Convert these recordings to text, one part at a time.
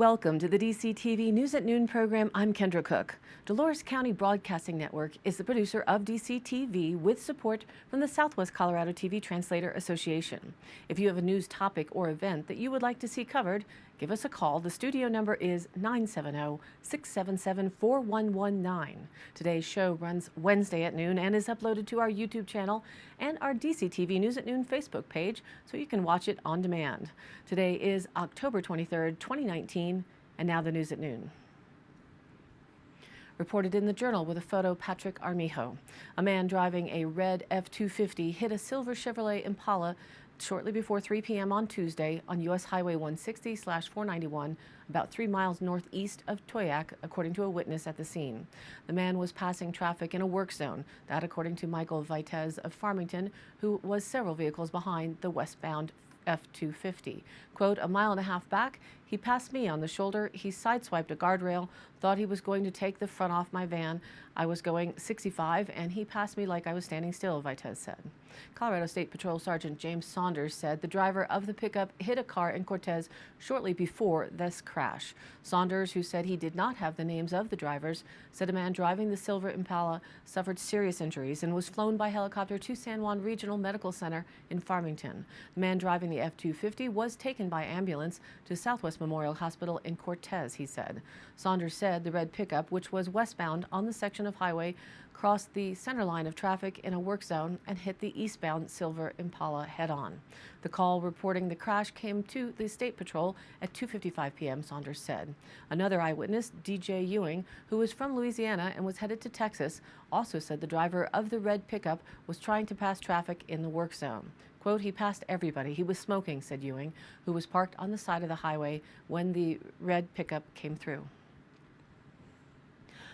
Welcome to the DCTV News at Noon program. I'm Kendra Cook. Dolores County Broadcasting Network is the producer of DCTV with support from the Southwest Colorado TV Translator Association. If you have a news topic or event that you would like to see covered, give us a call. The studio number is 970-677-4119. Today's show runs Wednesday at noon and is uploaded to our YouTube channel and our DCTV News at Noon Facebook page, so you can watch it on demand. Today is October 23rd, 2019, and now the news at noon. Reported in the Journal with a photo, Patrick Armijo. A man driving a red F-250 hit a silver Chevrolet Impala shortly before 3 p.m. on Tuesday on U.S. Highway 160/491, about 3 miles northeast of Toyac, according to a witness at the scene. The man was passing traffic in a work zone, that according to Michael Vitez of Farmington, who was several vehicles behind the westbound F-250. Quote, "A mile and a half back, he passed me on the shoulder. He sideswiped a guardrail, thought he was going to take the front off my van. I was going 65 and he passed me like I was standing still," Vitez said. Colorado State Patrol Sergeant James Saunders said the driver of the pickup hit a car in Cortez shortly before this crash. Saunders, who said he did not have the names of the drivers, said a man driving the silver Impala suffered serious injuries and was flown by helicopter to San Juan Regional Medical Center in Farmington. The man driving the F-250 was taken by ambulance to Southwest Memorial Hospital in Cortez, he said. Saunders said the red pickup, which was westbound on the section of highway, crossed the center line of traffic in a work zone and hit the eastbound silver Impala head-on. The call reporting the crash came to the State Patrol at 2:55 p.m., Saunders said. Another eyewitness, DJ Ewing, who was from Louisiana and was headed to Texas, also said the driver of the red pickup was trying to pass traffic in the work zone. Quote, "He passed everybody. He was smoking," said Ewing, who was parked on the side of the highway when the red pickup came through.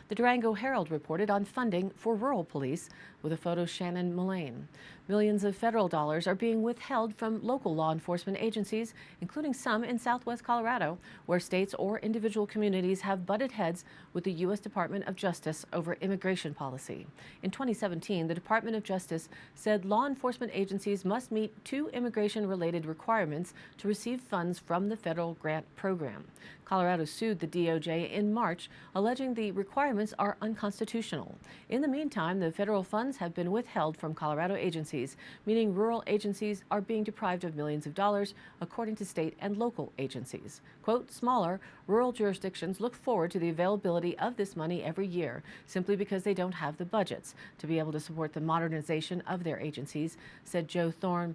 The Durango Herald reported on funding for rural police with a photo, Shannon Mullane. Millions of federal dollars are being withheld from local law enforcement agencies, including some in southwest Colorado, where states or individual communities have butted heads with the U.S. Department of Justice over immigration policy. In 2017, the Department of Justice said law enforcement agencies must meet 2 immigration-related requirements to receive funds from the federal grant program. Colorado sued the DOJ in March, alleging the requirements are unconstitutional. In the meantime, the federal funds have been withheld from Colorado agencies, meaning rural agencies are being deprived of millions of dollars, according to state and local agencies. Quote, "Smaller, rural jurisdictions look forward to the availability of this money every year, simply because they don't have the budgets to be able to support the modernization of their agencies," said Joe Thome,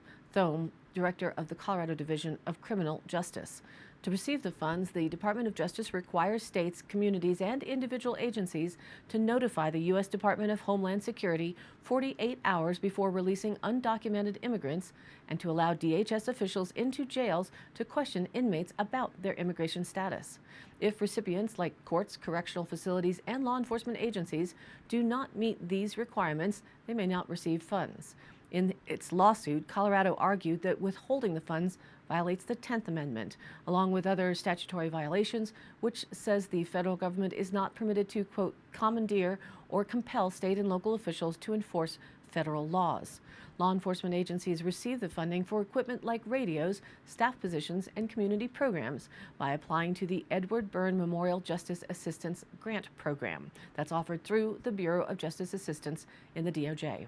director of the Colorado Division of Criminal Justice. To receive the funds, the Department of Justice requires states, communities, and individual agencies to notify the U.S. Department of Homeland Security 48 hours before releasing undocumented immigrants and to allow DHS officials into jails to question inmates about their immigration status. If recipients like courts, correctional facilities, and law enforcement agencies do not meet these requirements, they may not receive funds. In its lawsuit, Colorado argued that withholding the funds violates the 10th Amendment, along with other statutory violations, which says the federal government is not permitted to, quote, "commandeer or compel state and local officials to enforce federal laws." Law enforcement agencies receive the funding for equipment like radios, staff positions, and community programs by applying to the Edward Byrne Memorial Justice Assistance Grant Program that's offered through the Bureau of Justice Assistance in the DOJ.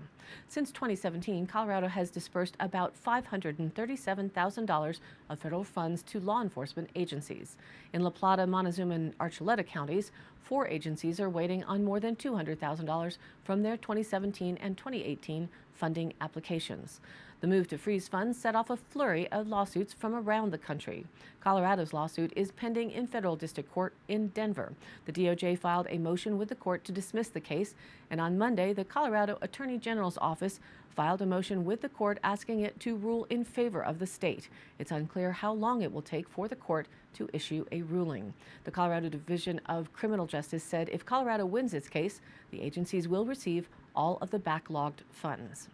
Since 2017, Colorado has dispersed about $537,000 of federal funds to law enforcement agencies. In La Plata, Montezuma, and Archuleta counties, 4 agencies are waiting on more than $200,000 from their 2017 and 2018 funding applications. The move to freeze funds set off a flurry of lawsuits from around the country. Colorado's lawsuit is pending in federal district court in Denver. The DOJ filed a motion with the court to dismiss the case, and on Monday, the Colorado Attorney General's office filed a motion with the court asking it to rule in favor of the state. It's unclear how long it will take for the court to issue a ruling. The Colorado Division of Criminal Justice said if Colorado wins its case, the agencies will receive all of the backlogged funds.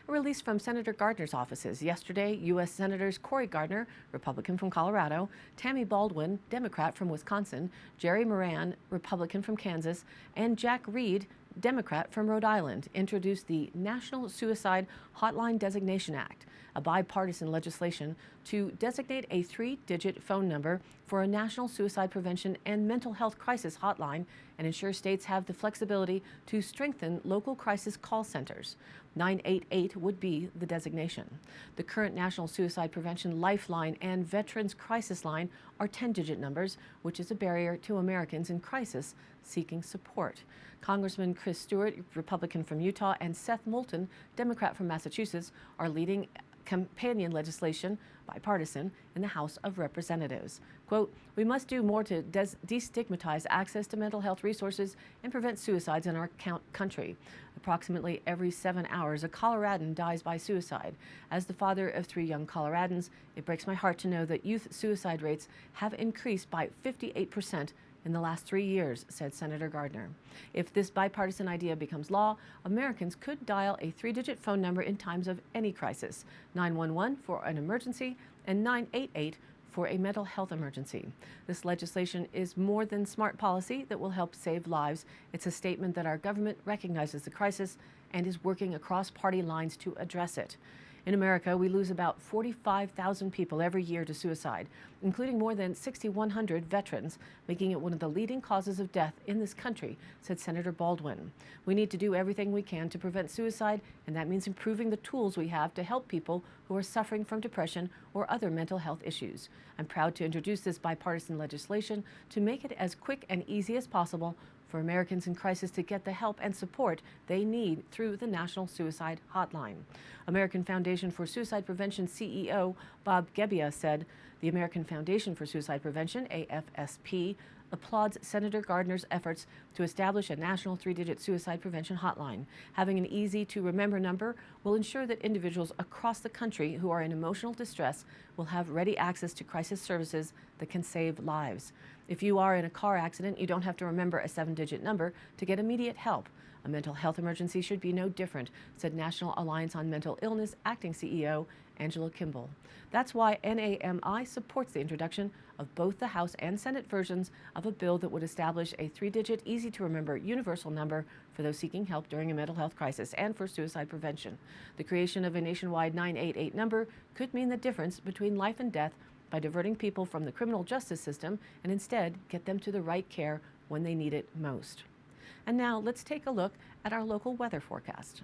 A release from Senator Gardner's offices yesterday. U.S. Senators Cory Gardner, Republican from Colorado, Tammy Baldwin, Democrat from Wisconsin, Jerry Moran, Republican from Kansas, and Jack Reed, Democrat from Rhode Island, introduced the National Suicide Hotline Designation Act, a bipartisan legislation to designate a 3-digit phone number for a national suicide prevention and mental health crisis hotline and ensure states have the flexibility to strengthen local crisis call centers. 988 would be the designation. The current National Suicide Prevention Lifeline and Veterans Crisis Line are 10-digit numbers, which is a barrier to Americans in crisis seeking support. Congressman Chris Stewart, Republican from Utah, and Seth Moulton, Democrat from Massachusetts, are leading companion legislation, bipartisan, in the House of Representatives. Quote, "We must do more to destigmatize access to mental health resources and prevent suicides in our country. Approximately every 7 hours, a Coloradan dies by suicide. As the father of 3 young Coloradans, it breaks my heart to know that youth suicide rates have increased by 58% in the last 3 years," said Senator Gardner. If this bipartisan idea becomes law, Americans could dial a 3-digit phone number in times of any crisis, 911 for an emergency and 988 for a mental health emergency. This legislation is more than smart policy that will help save lives. It's a statement that our government recognizes the crisis and is working across party lines to address it. In America, we lose about 45,000 people every year to suicide, including more than 6,100 veterans, making it one of the leading causes of death in this country, said Senator Baldwin. We need to do everything we can to prevent suicide, and that means improving the tools we have to help people who are suffering from depression or other mental health issues. I'm proud to introduce this bipartisan legislation to make it as quick and easy as possible for Americans in crisis to get the help and support they need through the National Suicide Hotline. American Foundation for Suicide Prevention CEO Bob Gebbia said, "The American Foundation for Suicide Prevention, AFSP, applauds Senator Gardner's efforts to establish a national 3-digit suicide prevention hotline. Having an easy-to-remember number will ensure that individuals across the country who are in emotional distress will have ready access to crisis services that can save lives. If you are in a car accident, you don't have to remember a 7-digit number to get immediate help. A mental health emergency should be no different," said National Alliance on Mental Illness Acting CEO Angela Kimball. That's why NAMI supports the introduction of both the House and Senate versions of a bill that would establish a 3-digit, easy-to-remember universal number for those seeking help during a mental health crisis and for suicide prevention. The creation of a nationwide 988 number could mean the difference between life and death by diverting people from the criminal justice system and instead get them to the right care when they need it most. And now let's take a look at our local weather forecast.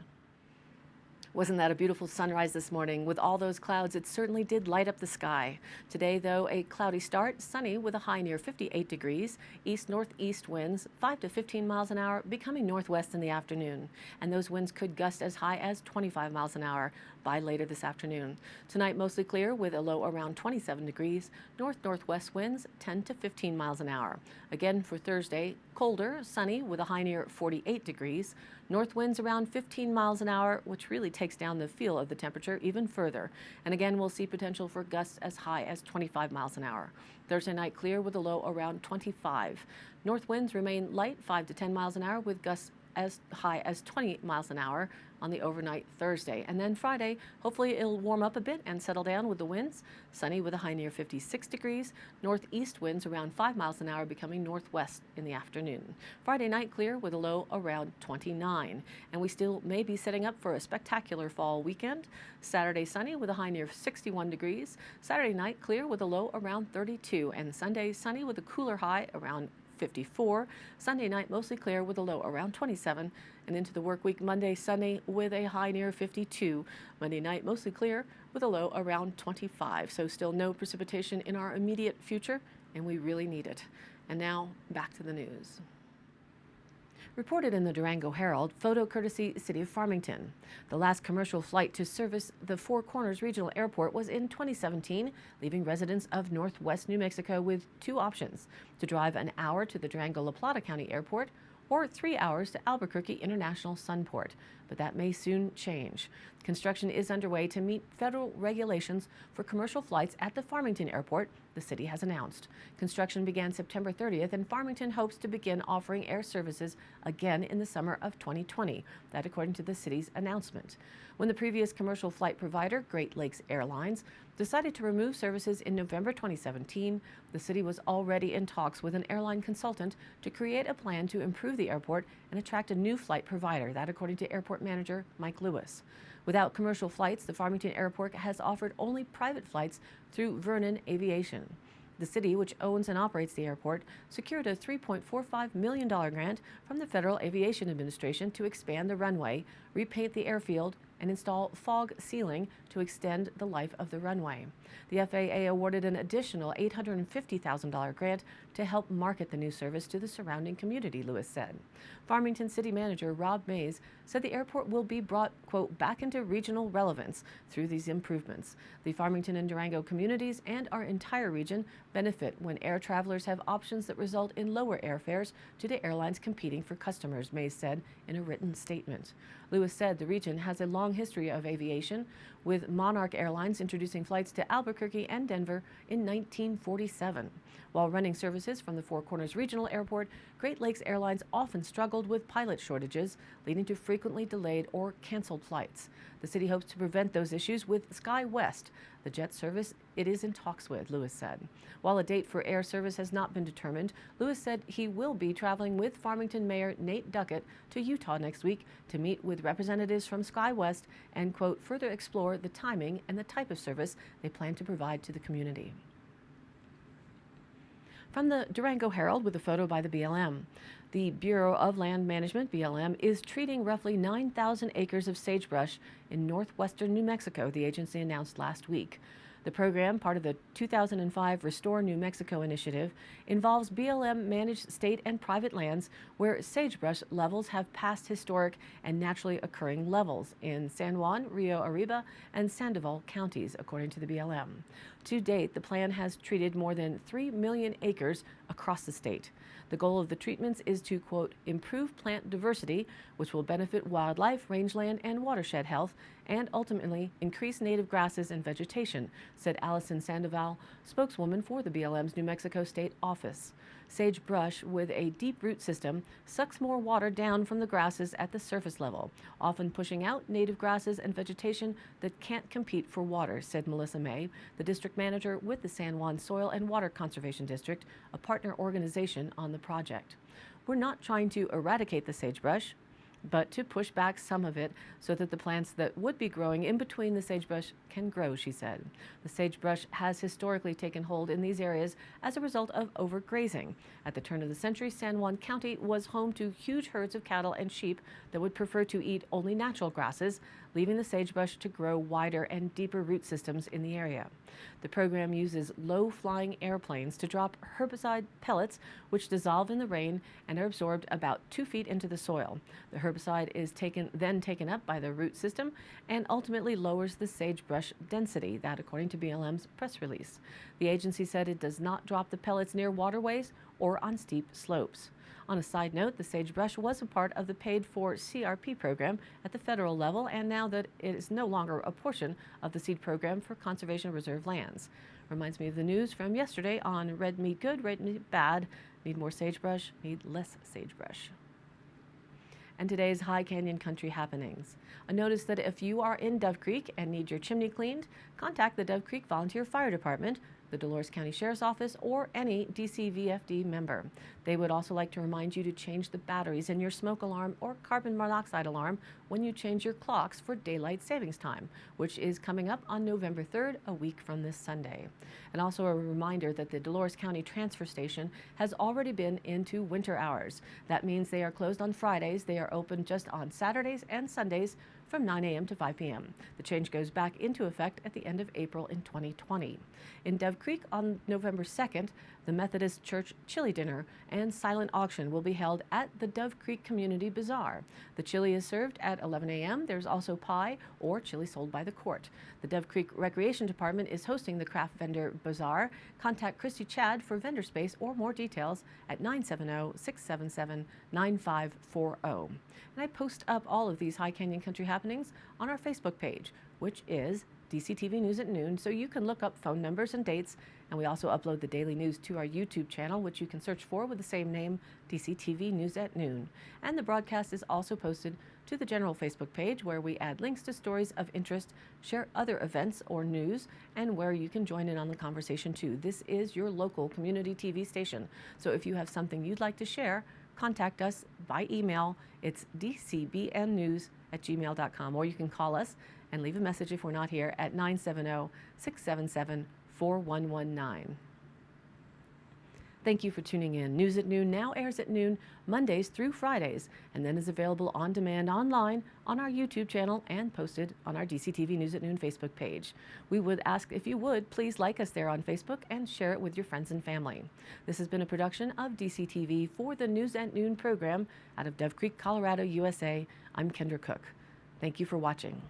Wasn't that a beautiful sunrise this morning? With all those clouds, it certainly did light up the sky. Today, though, a cloudy start, sunny with a high near 58 degrees, east-northeast winds 5 to 15 miles an hour, becoming northwest in the afternoon. And those winds could gust as high as 25 miles an hour by later this afternoon. Tonight, mostly clear with a low around 27 degrees, north-northwest winds 10 to 15 miles an hour. Again for Thursday, colder, sunny with a high near 48 degrees, north winds around 15 miles an hour, which really takes down the feel of the temperature even further. And again, we'll see potential for gusts as high as 25 miles an hour. Thursday night clear with a low around 25. North winds remain light, 5 to 10 miles an hour, with gusts as high as 20 miles an hour on the overnight Thursday. And then Friday, hopefully it'll warm up a bit and settle down with the winds. Sunny with a high near 56 degrees. Northeast winds around 5 miles an hour, becoming northwest in the afternoon. Friday night clear with a low around 29. And we still may be setting up for a spectacular fall weekend. Saturday sunny with a high near 61 degrees. Saturday night clear with a low around 32. And Sunday sunny with a cooler high around 54. Sunday night mostly clear with a low around 27. And into the work week, Monday sunny with a high near 52. Monday night mostly clear with a low around 25. So still no precipitation in our immediate future, and we really need it. And now back to the news. Reported in the Durango Herald, photo courtesy City of Farmington. The last commercial flight to service the Four Corners Regional Airport was in 2017, leaving residents of northwest New Mexico with 2 options: to drive an hour to the Durango-La Plata County Airport or 3 hours to Albuquerque International Sunport. But that may soon change. Construction is underway to meet federal regulations for commercial flights at the Farmington Airport, the city has announced. Construction began September 30th, and Farmington hopes to begin offering air services again in the summer of 2020. That according to the city's announcement. When the previous commercial flight provider, Great Lakes Airlines, decided to remove services in November 2017, the city was already in talks with an airline consultant to create a plan to improve the airport and and attract a new flight provider, that according to airport manager Mike Lewis. Without commercial flights, the Farmington Airport has offered only private flights through Vernon Aviation. The city, which owns and operates the airport, secured a $3.45 million grant from the Federal Aviation Administration to expand the runway, repaint the airfield, and install fog ceiling to extend the life of the runway. The FAA awarded an additional $850,000 grant to help market the new service to the surrounding community, Lewis said. Farmington City Manager Rob Mays said the airport will be brought, quote, back into regional relevance through these improvements. The Farmington and Durango communities and our entire region benefit when air travelers have options that result in lower airfares due to airlines competing for customers, Mays said in a written statement. Lewis said the region has a long history of aviation, with Monarch Airlines introducing flights to Albuquerque and Denver in 1947. While running services from the Four Corners Regional Airport, Great Lakes Airlines often struggled with pilot shortages, leading to frequently delayed or canceled flights. The city hopes to prevent those issues with SkyWest, the jet service it is in talks with, Lewis said. While a date for air service has not been determined, Lewis said he will be traveling with Farmington Mayor Nate Duckett to Utah next week to meet with representatives from SkyWest and, quote, further explore the timing and the type of service they plan to provide to the community. From the Durango Herald with a photo by the BLM. The Bureau of Land Management, BLM, is treating roughly 9,000 acres of sagebrush in northwestern New Mexico, the agency announced last week. The program, part of the 2005 Restore New Mexico initiative, involves BLM-managed state and private lands where sagebrush levels have passed historic and naturally occurring levels in San Juan, Rio Arriba, and Sandoval counties, according to the BLM. To date, the plan has treated more than 3 million acres across the state. The goal of the treatments is to, quote, improve plant diversity, which will benefit wildlife, rangeland, and watershed health, and ultimately increase native grasses and vegetation, said Allison Sandoval, spokeswoman for the BLM's New Mexico State Office. Sagebrush with a deep root system sucks more water down from the grasses at the surface level, often pushing out native grasses and vegetation that can't compete for water, said Melissa May, the district manager with the San Juan Soil and Water Conservation District, a partner organization on the project. We're not trying to eradicate the sagebrush, but to push back some of it so that the plants that would be growing in between the sagebrush can grow, she said. The sagebrush has historically taken hold in these areas as a result of overgrazing. At the turn of the century, San Juan County was home to huge herds of cattle and sheep that would prefer to eat only natural grasses, leaving the sagebrush to grow wider and deeper root systems in the area. The program uses low-flying airplanes to drop herbicide pellets, which dissolve in the rain and are absorbed about 2 feet into the soil. The herbicide is then taken up by the root system and ultimately lowers the sagebrush density, that according to BLM's press release. The agency said it does not drop the pellets near waterways or on steep slopes. On a side note, the sagebrush was a part of the paid-for CRP program at the federal level, and now that it is no longer a portion of the seed program for conservation reserve lands. Reminds me of the news from yesterday on red meat good, red meat bad. Need more sagebrush, need less sagebrush. And today's High Canyon Country happenings. A notice that if you are in Dove Creek and need your chimney cleaned, contact the Dove Creek Volunteer Fire Department, the Dolores County Sheriff's Office, or any DCVFD member. They would also like to remind you to change the batteries in your smoke alarm or carbon monoxide alarm when you change your clocks for daylight savings time, which is coming up on November 3rd, a week from this Sunday. And also a reminder that the Dolores County Transfer Station has already been into winter hours. That means they are closed on Fridays. They are open just on Saturdays and Sundays from 9 a.m. to 5 p.m. The change goes back into effect at the end of April in 2020. In Dove Creek on November 2nd, the Methodist Church Chili Dinner and Silent Auction will be held at the Dove Creek Community Bazaar. The chili is served at 11 a.m. There's also pie or chili sold by the court. The Dove Creek Recreation Department is hosting the Craft Vendor Bazaar. Contact Christy Chad for vendor space or more details at 970-677-9540. And I post up all of these High Canyon Country happenings on our Facebook page, which is DCTV News at Noon, so you can look up phone numbers and dates. And we also upload the daily news to our YouTube channel, which you can search for with the same name, DCTV News at Noon. And the broadcast is also posted to the general Facebook page, where we add links to stories of interest, share other events or news, and where you can join in on the conversation too. This is your local community TV station, so if you have something you'd like to share, contact us by email. It's dcbnnews@gmail.com, or you can call us and leave a message if we're not here at 970-677-4119. Thank you for tuning in. News at Noon now airs at noon Mondays through Fridays, and then is available on demand online on our YouTube channel and posted on our DCTV News at Noon Facebook page. We would ask if you would please like us there on Facebook and share it with your friends and family. This has been a production of DCTV for the News at Noon program out of Dove Creek, Colorado, USA. I'm Kendra Cook. Thank you for watching.